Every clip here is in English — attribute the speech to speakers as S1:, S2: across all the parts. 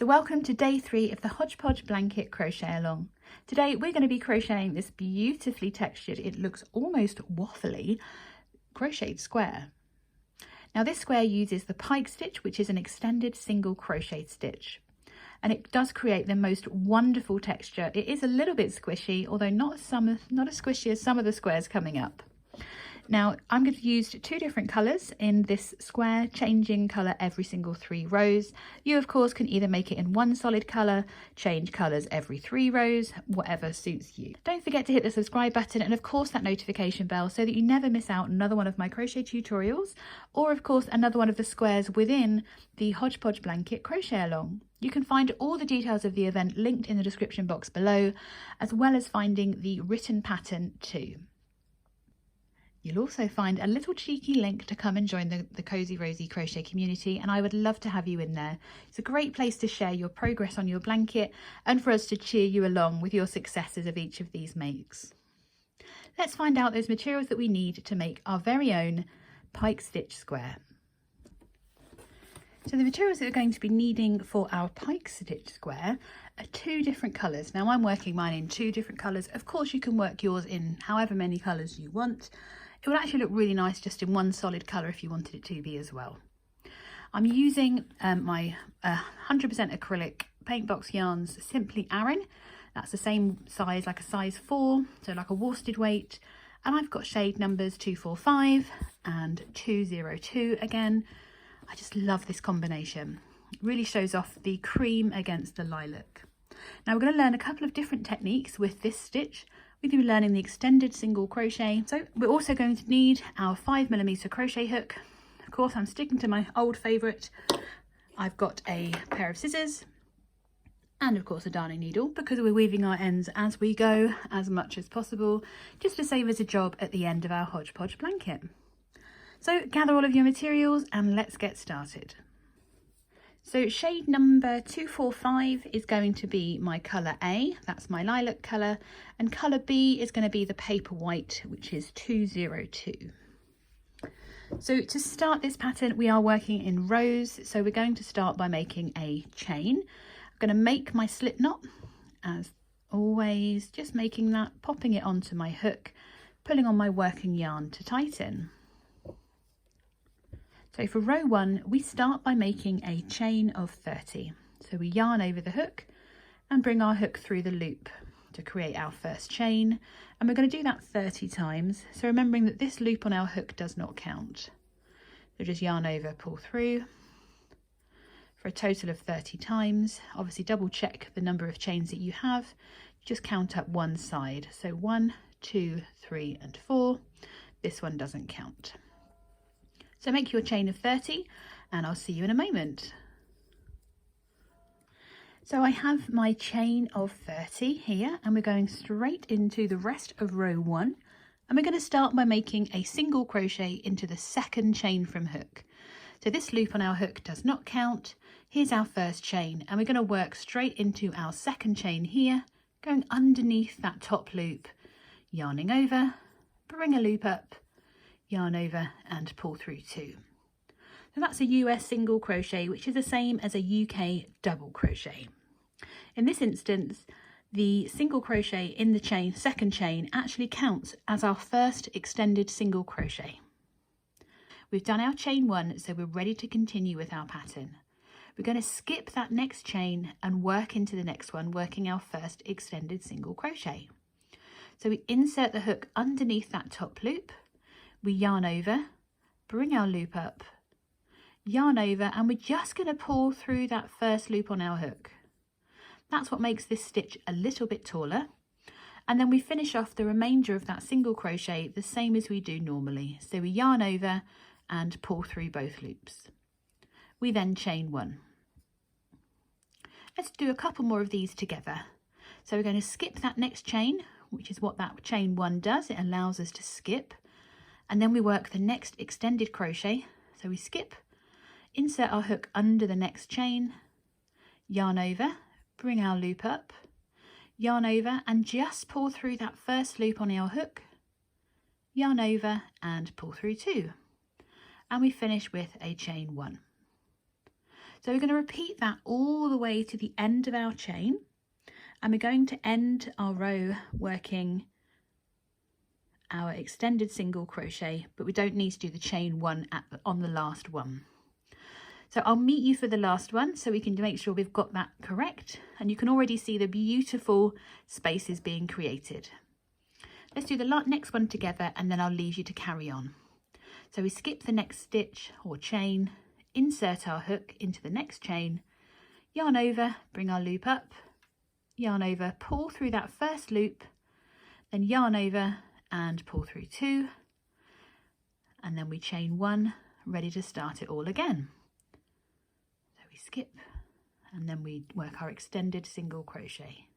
S1: So welcome to day 3 of the Hodgepodge blanket crochet along. Today we're going to be crocheting this beautifully textured, it looks almost waffly, crocheted square. Now this square uses the Pike stitch, which is an extended single crochet stitch. And it does create the most wonderful texture. It is a little bit squishy, although not as squishy as some of the squares coming up. Now I'm going to use 2 different colours in this square, changing colour every single 3 rows. You of course can either make it in one solid colour, change colours every 3 rows, whatever suits you. Don't forget to hit the subscribe button and of course that notification bell so that you never miss out another one of my crochet tutorials, or of course another one of the squares within the Hodgepodge blanket crochet along. You can find all the details of the event linked in the description box below, as well as finding the written pattern too. You'll also find a little cheeky link to come and join the Cozy Rosy crochet community, and I would love to have you in there. It's a great place to share your progress on your blanket and for us to cheer you along with your successes of each of these makes. Let's find out those materials that we need to make our very own Pike stitch square. So the materials that we're going to be needing for our Pike stitch square are 2 different colours. Now I'm working mine in 2 different colours. Of course you can work yours in however many colours you want. It would actually look really nice just in one solid colour if you wanted it to be as well. I'm using my 100% acrylic PaintBox Yarns Simply Aran. That's the same size, like a size 4, so like a worsted weight. And I've got shade numbers 245 and 202 again. I just love this combination. It really shows off the cream against the lilac. Now we're going to learn a couple of different techniques with this stitch. We're going to be learning the extended single crochet. So we're also going to need our 5mm crochet hook. Of course, I'm sticking to my old favourite. I've got a pair of scissors and of course a darning needle, because we're weaving our ends as we go as much as possible, just to save us a job at the end of our Hodgepodge blanket. So gather all of your materials and let's get started. So shade number 245 is going to be my colour A, that's my lilac colour, and colour B is going to be the paper white, which is 202. So to start this pattern we are working in rows, so we're going to start by making a chain. I'm going to make my slip knot as always, just making that, popping it onto my hook, pulling on my working yarn to tighten. So for row 1, we start by making a chain of 30. So we yarn over the hook and bring our hook through the loop to create our first chain. And we're going to do that 30 times. So remembering that this loop on our hook does not count. So just yarn over, pull through for a total of 30 times. Obviously double check the number of chains that you have. Just count up one side. So 1, 2, 3 and 4. This one doesn't count. So make your chain of 30 and I'll see you in a moment. So I have my chain of 30 here and we're going straight into the rest of row 1, and we're going to start by making a single crochet into the second chain from hook. So this loop on our hook does not count. Here's our first chain and we're going to work straight into our second chain here, going underneath that top loop, yarning over, bring a loop up, yarn over and pull through 2. So that's a US single crochet, which is the same as a UK double crochet. In this instance, the single crochet in the chain, second chain, actually counts as our first extended single crochet. We've done our chain 1, so we're ready to continue with our pattern. We're going to skip that next chain and work into the next one, working our first extended single crochet. So we insert the hook underneath that top loop, we yarn over, bring our loop up, yarn over, and we're just going to pull through that first loop on our hook. That's what makes this stitch a little bit taller. And then we finish off the remainder of that single crochet the same as we do normally. So we yarn over and pull through both loops. We then chain 1. Let's do a couple more of these together. So we're going to skip that next chain, which is what that chain 1 does. It allows us to skip. And then we work the next extended crochet. So we skip, insert our hook under the next chain, yarn over, bring our loop up, yarn over and just pull through that first loop on our hook, yarn over and pull through 2. And we finish with a chain 1. So we're going to repeat that all the way to the end of our chain, and we're going to end our row working our extended single crochet, but we don't need to do the chain one on the last one. So I'll meet you for the last one so we can make sure we've got that correct, and you can already see the beautiful spaces being created. Let's do the next one together and then I'll leave you to carry on. So we skip the next stitch or chain, insert our hook into the next chain, yarn over, bring our loop up, yarn over, pull through that first loop, then yarn over and pull through 2, and then we chain 1, ready to start it all again. So we skip and then we work our extended single crochet.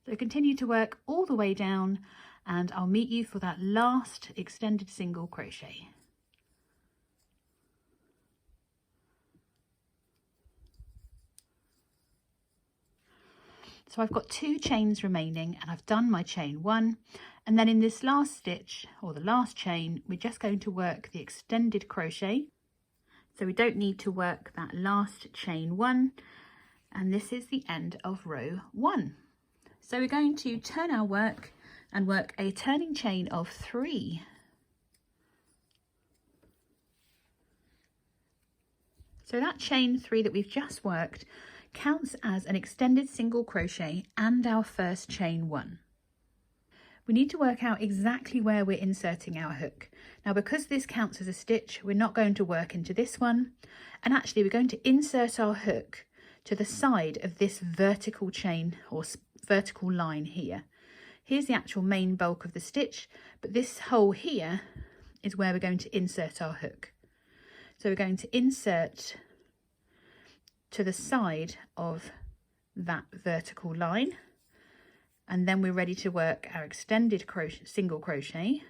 S1: So continue to work all the way down and I'll meet you for that last extended single crochet. So I've got 2 chains remaining and I've done my chain 1, and then in this last stitch or the last chain we're just going to work the extended crochet. So we don't need to work that last chain 1, and this is the end of row 1. So we're going to turn our work and work a turning chain of 3. So that chain 3 that we've just worked counts as an extended single crochet and our first chain 1. We need to work out exactly where we're inserting our hook. Now, because this counts as a stitch, we're not going to work into this one, and actually we're going to insert our hook to the side of this vertical chain or vertical line here. Here's the actual main bulk of the stitch, but this hole here is where we're going to insert our hook. So we're going to insert to the side of that vertical line, and then we're ready to work our extended single crochet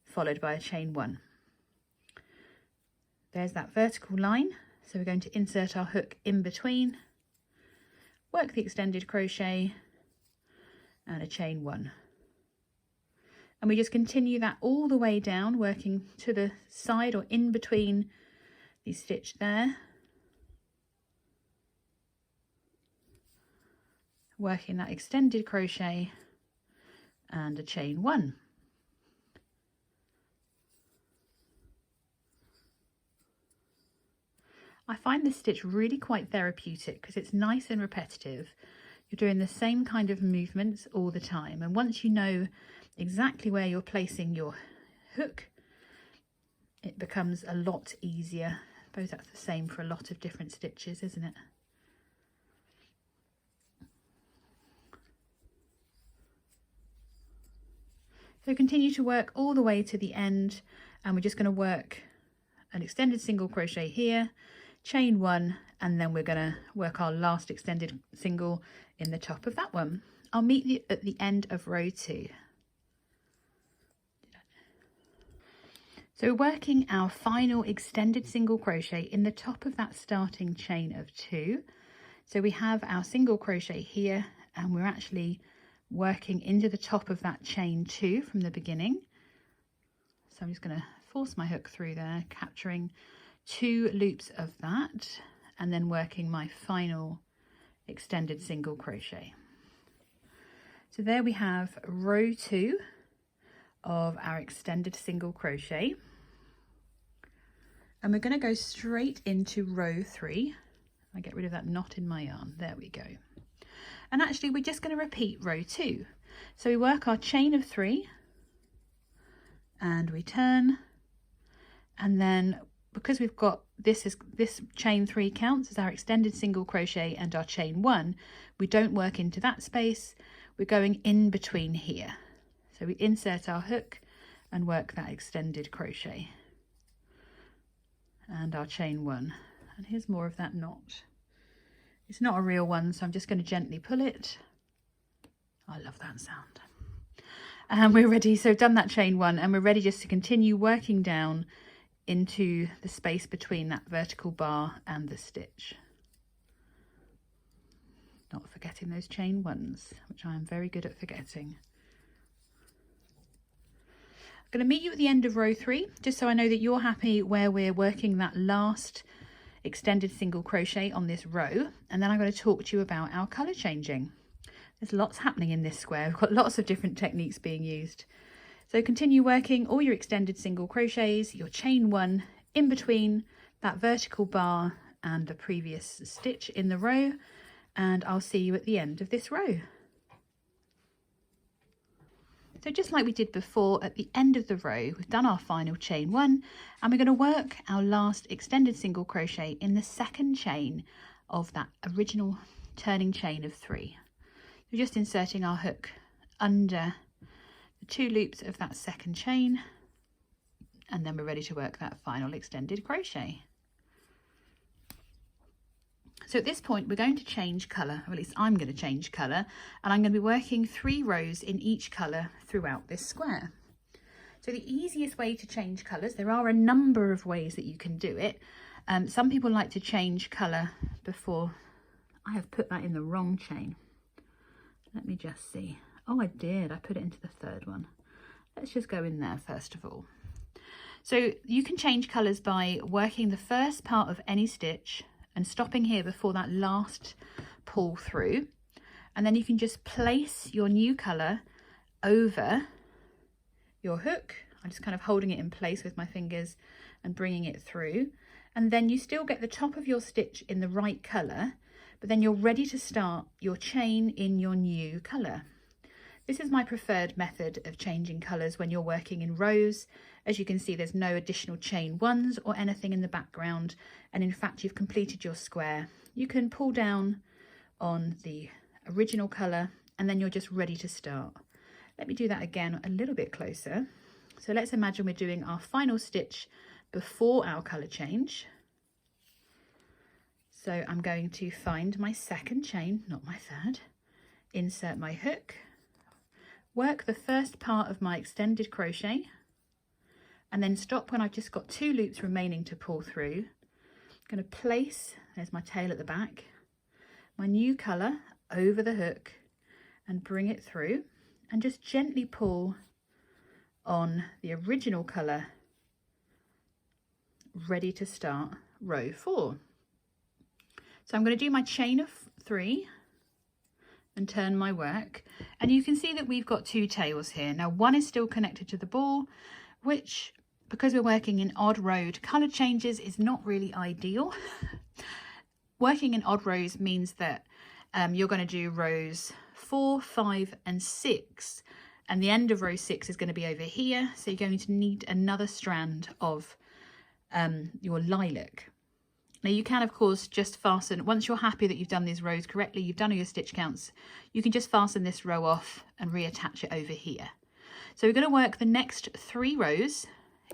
S1: followed by a chain 1. There's that vertical line, so we're going to insert our hook in between, work the extended crochet and a chain 1, and we just continue that all the way down, working to the side or in between the stitch there, working that extended crochet and a chain 1. I find this stitch really quite therapeutic because it's nice and repetitive. You're doing the same kind of movements all the time, and once you know exactly where you're placing your hook, it becomes a lot easier. I suppose that's the same for a lot of different stitches, isn't it? So continue to work all the way to the end, and we're just going to work an extended single crochet here, chain 1, and then we're going to work our last extended single in the top of that one. I'll meet you at the end of row 2. So we're working our final extended single crochet in the top of that starting chain of 2. So we have our single crochet here, and we're actually working into the top of that chain 2 from the beginning. So I'm just going to force my hook through there, capturing 2 loops of that, and then working my final extended single crochet. So there we have row 2 of our extended single crochet, and we're going to go straight into row 3. I get rid of that knot in my yarn. There we go. And actually we're just going to repeat row 2. So we work our chain of 3 and we turn, and then because we've got this chain 3 counts as our extended single crochet and our chain 1, we don't work into that space, we're going in between here. So we insert our hook and work that extended crochet and our chain 1, and here's more of that knot. It's not a real one, so I'm just going to gently pull it. I love that sound. And we're ready. So done that chain 1, and we're ready just to continue working down into the space between that vertical bar and the stitch. Not forgetting those chain 1s, which I am very good at forgetting. going to meet you at the end of row 3, just so I know that you're happy where we're working that last extended single crochet on this row, and then I'm going to talk to you about our colour changing. There's lots happening in this square. We've got lots of different techniques being used. So continue working all your extended single crochets, your chain 1 in between that vertical bar and the previous stitch in the row, and I'll see you at the end of this row. So just like we did before, at the end of the row, we've done our final chain 1, and we're going to work our last extended single crochet in the second chain of that original turning chain of 3. We're just inserting our hook under the 2 loops of that second chain, and then we're ready to work that final extended crochet. So at this point we're going to change colour, or at least I'm going to change colour, and I'm going to be working 3 rows in each colour throughout this square. So the easiest way to change colours, there are a number of ways that you can do it. Some people like to change colour before. I have put that in the wrong chain. Let me just see. Oh, I did. I put it into the 3rd one. Let's just go in there first of all. So you can change colours by working the first part of any stitch and stopping here before that last pull through, and then you can just place your new colour over your hook. I'm just kind of holding it in place with my fingers and bringing it through, and then you still get the top of your stitch in the right colour, but then you're ready to start your chain in your new colour. This is my preferred method of changing colours when you're working in rows. As you can see, there's no additional chain 1s or anything in the background, and in fact you've completed your square. You can pull down on the original colour and then you're just ready to start. Let me do that again a little bit closer. So let's imagine we're doing our final stitch before our colour change. So I'm going to find my second chain, not my 3rd, insert my hook, work the first part of my extended crochet, and then stop when I've just got 2 loops remaining to pull through. I'm going to place, there's my tail at the back, my new colour over the hook and bring it through, and just gently pull on the original colour, ready to start row 4. So I'm going to do my chain of 3 and turn my work, and you can see that we've got 2 tails here. Now one is still connected to the ball, which, because we're working in odd rowed colour changes, is not really ideal. Working in odd rows means that you're going to do rows 4, 5 and 6, and the end of row 6 is going to be over here, so you're going to need another strand of your lilac. Now you can of course just fasten, once you're happy that you've done these rows correctly, you've done all your stitch counts, you can just fasten this row off and reattach it over here. So we're going to work the next 3 rows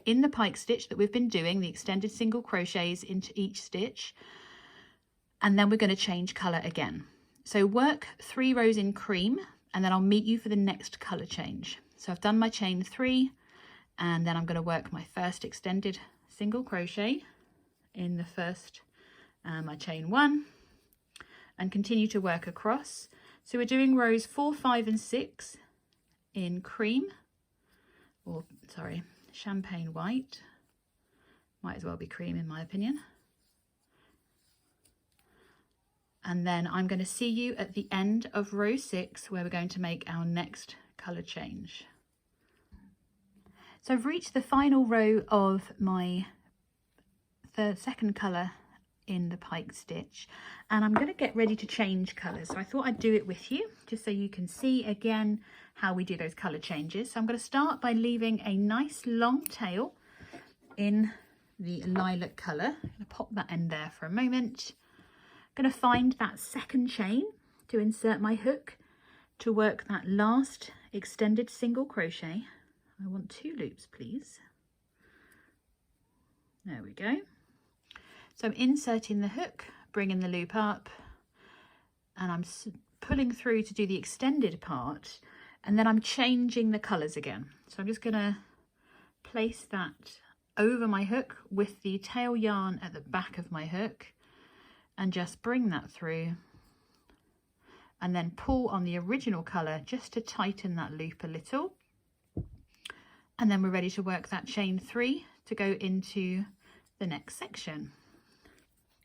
S1: in the pike stitch that we've been doing, the extended single crochets into each stitch, and then we're going to change colour again. So work 3 rows in cream, and then I'll meet you for the next colour change. So I've done my chain 3, and then I'm going to work my first extended single crochet in the first, my chain 1, and continue to work across. So we're doing rows 4, 5 and 6 in cream, or sorry, champagne white, might as well be cream in my opinion. And then I'm going to see you at the end of row 6 where we're going to make our next colour change. So I've reached the final row of my second colour in the pike stitch, and I'm going to get ready to change colours. So I thought I'd do it with you just so you can see again how we do those colour changes. So I'm going to start by leaving a nice long tail in the lilac colour. I'm going to pop that in there for a moment. I'm going to find that second chain to insert my hook to work that last extended single crochet. I want 2 loops please. There we go. So I'm inserting the hook, bringing the loop up, and I'm pulling through to do the extended part, and then I'm changing the colours again. So I'm just going to place that over my hook with the tail yarn at the back of my hook and just bring that through, and then pull on the original colour just to tighten that loop a little, And then we're ready to work that chain 3 to go into the next section.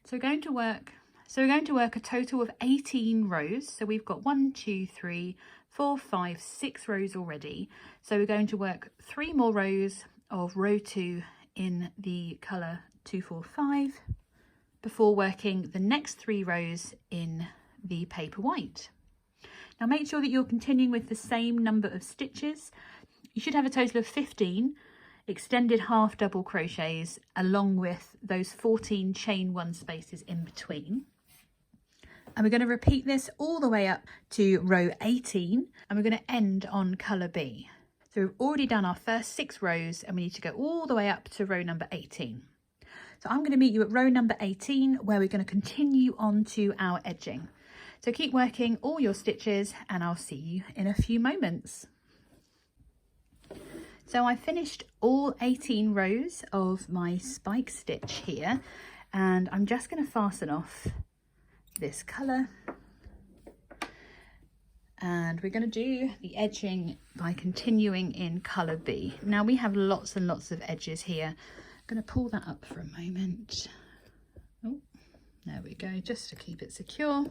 S1: So we're going to work a total of 18 rows. So we've got 1, 2, 3, 4, 5, 6 rows already. So we're going to work 3 more rows of row 2 in the colour 245 before working the next 3 rows in the paper white. Now make sure that you're continuing with the same number of stitches. You should have a total of 15 extended half double crochets along with those 14 chain 1 spaces in between. And we're going to repeat this all the way up to row 18, and we're going to end on colour B. So we've already done our first 6 rows and we need to go all the way up to row number 18. So I'm going to meet you at row number 18 where we're going to continue on to our edging. So keep working all your stitches and I'll see you in a few moments. So I finished all 18 rows of my spike stitch here, and I'm just going to fasten off this colour, and we're going to do the edging by continuing in colour B. Now we have lots and lots of edges here. I'm going to pull that up for a moment. Oh, there we go, just to keep it secure,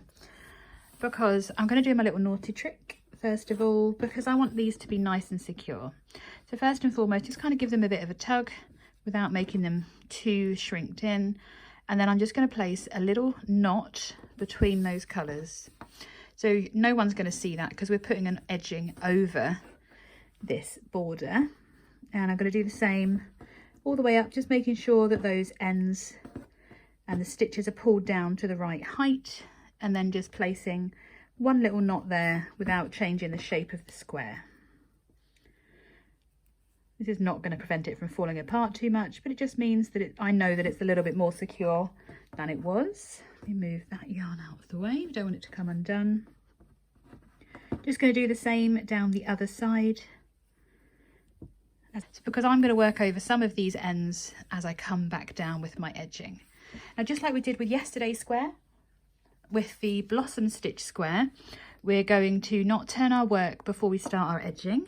S1: because I'm going to do my little naughty trick first of all, because I want these to be nice and secure. So first and foremost, just kind of give them a bit of a tug without making them too shrinked in. And then I'm just going to place a little knot between those colours. So no one's going to see that because we're putting an edging over this border. And I'm going to do the same all the way up, just making sure that those ends and the stitches are pulled down to the right height, and then just placing one little knot there without changing the shape of the square. This is not going to prevent it from falling apart too much, but it just means that I know that it's a little bit more secure than it was. Let me move that yarn out of the way. We don't want it to come undone. Just going to do the same down the other side. It's because I'm going to work over some of these ends as I come back down with my edging. Now, just like we did with yesterday's square, with the blossom stitch square, we're going to not turn our work before we start our edging.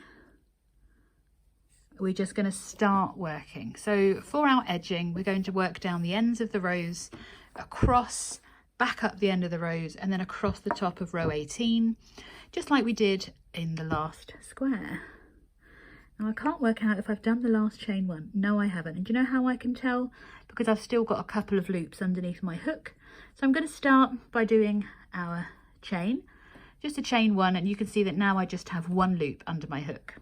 S1: We're just going to start working. So for our edging, we're going to work down the ends of the rows, across, back up the end of the rows, and then across the top of row 18, just like we did in the last square. Now I can't work out if I've done the last chain 1. No, I haven't. And do you know how I can tell? Because I've still got a couple of loops underneath my hook. So I'm going to start by doing our chain, just a chain 1, and you can see that now I just have 1 loop under my hook.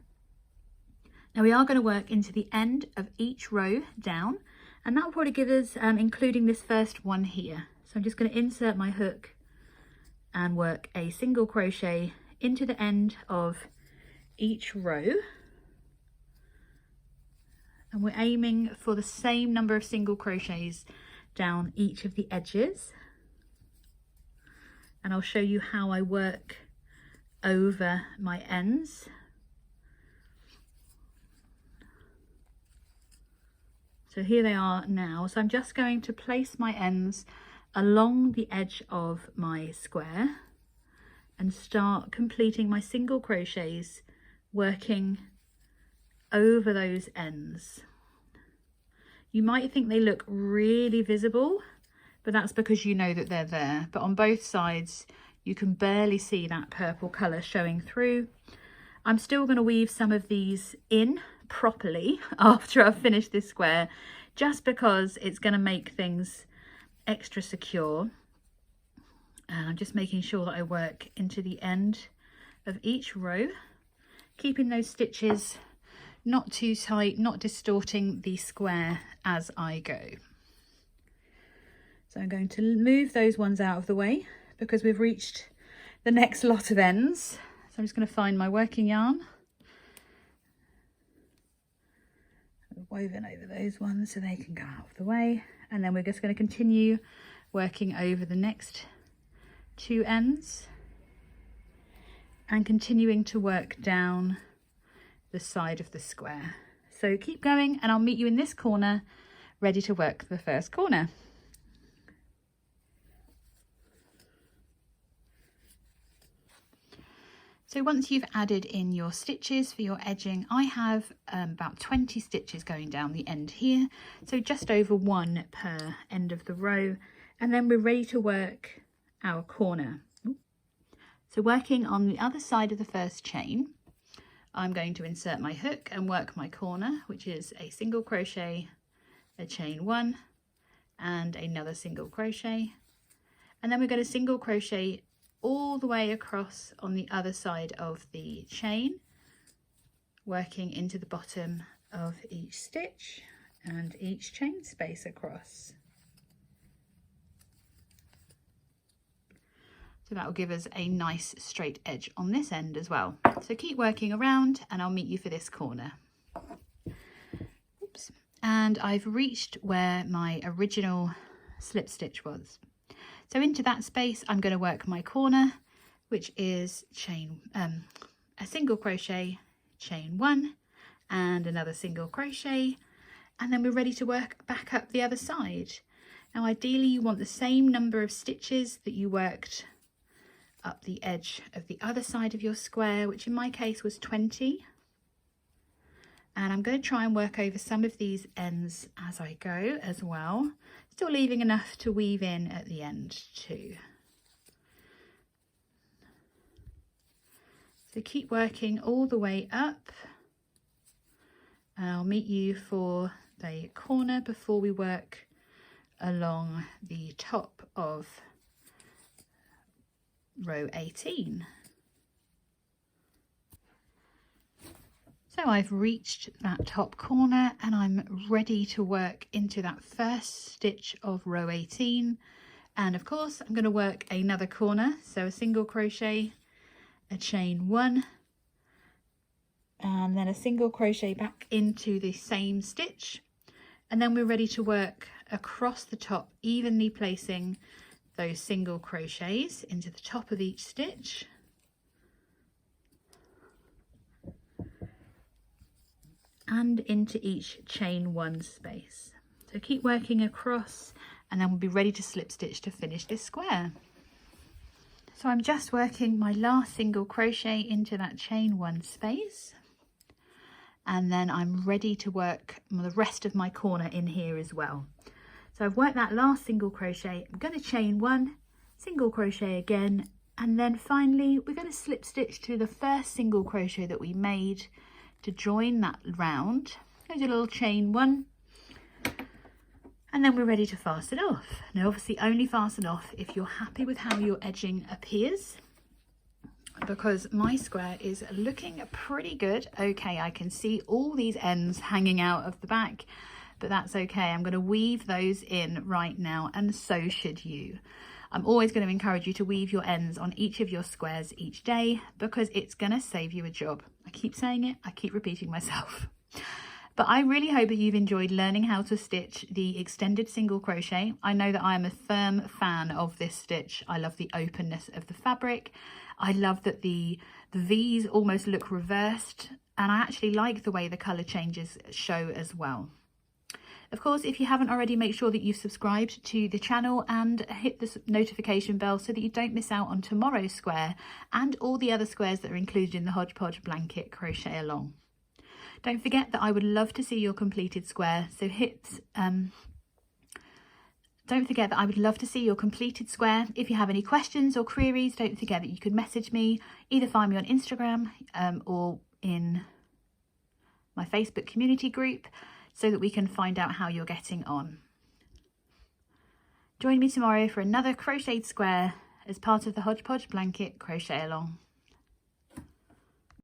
S1: Now we are going to work into the end of each row down, and that will probably give us, including this first one here. So I'm just going to insert my hook and work a single crochet into the end of each row. And we're aiming for the same number of single crochets down each of the edges. And I'll show you how I work over my ends. So here they are now. So I'm just going to place my ends along the edge of my square and start completing my single crochets, working over those ends. You might think they look really visible, but that's because you know that they're there. But on both sides, you can barely see that purple colour showing through. I'm still going to weave some of these in properly after I've finished this square, just because it's going to make things extra secure. And I'm just making sure that I work into the end of each row, keeping those stitches not too tight, not distorting the square as I go. So I'm going to move those ones out of the way because we've reached the next lot of ends. So I'm just going to find my working yarn, woven over those ones so they can go out of the way, and then we're just going to continue working over the next 2 ends and continuing to work down the side of the square. So keep going and I'll meet you in this corner ready to work the first corner. So once you've added in your stitches for your edging, I have about 20 stitches going down the end here, so just over 1 per end of the row, and then we're ready to work our corner. So working on the other side of the first chain, I'm going to insert my hook and work my corner, which is a single crochet, a chain 1 and another single crochet, and then we're going to single crochet all the way across on the other side of the chain, working into the bottom of each stitch and each chain space across. So that will give us a nice straight edge on this end as well. So keep working around and I'll meet you for this corner. Oops. And I've reached where my original slip stitch was. So into that space, I'm going to work my corner, which is a single crochet, chain 1 and another single crochet, and then we're ready to work back up the other side. Now ideally you want the same number of stitches that you worked up the edge of the other side of your square, which in my case was 20. And I'm going to try and work over some of these ends as I go as well, still leaving enough to weave in at the end too. So keep working all the way up and I'll meet you for the corner before we work along the top of row 18. So I've reached that top corner and I'm ready to work into that first stitch of row 18, and of course I'm going to work another corner, so a single crochet, a chain 1 and then a single crochet back into the same stitch, and then we're ready to work across the top, evenly placing those single crochets into the top of each stitch. And into each chain 1 space. So keep working across and then we'll be ready to slip stitch to finish this square. So I'm just working my last single crochet into that chain 1 space, and then I'm ready to work the rest of my corner in here as well. So I've worked that last single crochet, I'm going to chain 1, single crochet again, and then finally we're going to slip stitch to the first single crochet that we made to join that round. There's a little chain 1 and then we're ready to fasten off. Now obviously only fasten off if you're happy with how your edging appears, because my square is looking pretty good. Okay, I can see all these ends hanging out of the back, but that's okay. I'm going to weave those in right now, and so should you. I'm always going to encourage you to weave your ends on each of your squares each day, because it's going to save you a job. I keep saying it, I keep repeating myself. But I really hope that you've enjoyed learning how to stitch the extended single crochet. I know that I am a firm fan of this stitch. I love the openness of the fabric. I love that the V's almost look reversed, and I actually like the way the colour changes show as well. Of course, if you haven't already, make sure that you've subscribed to the channel and hit the notification bell so that you don't miss out on tomorrow's square and all the other squares that are included in the Hodgepodge blanket crochet along. Don't forget that I would love to see your completed square, so don't forget that I would love to see your completed square. If you have any questions or queries, don't forget that you could message me, either find me on Instagram or in my Facebook community group, so that we can find out how you're getting on. Join me tomorrow for another crocheted square as part of the Hodgepodge blanket crochet along.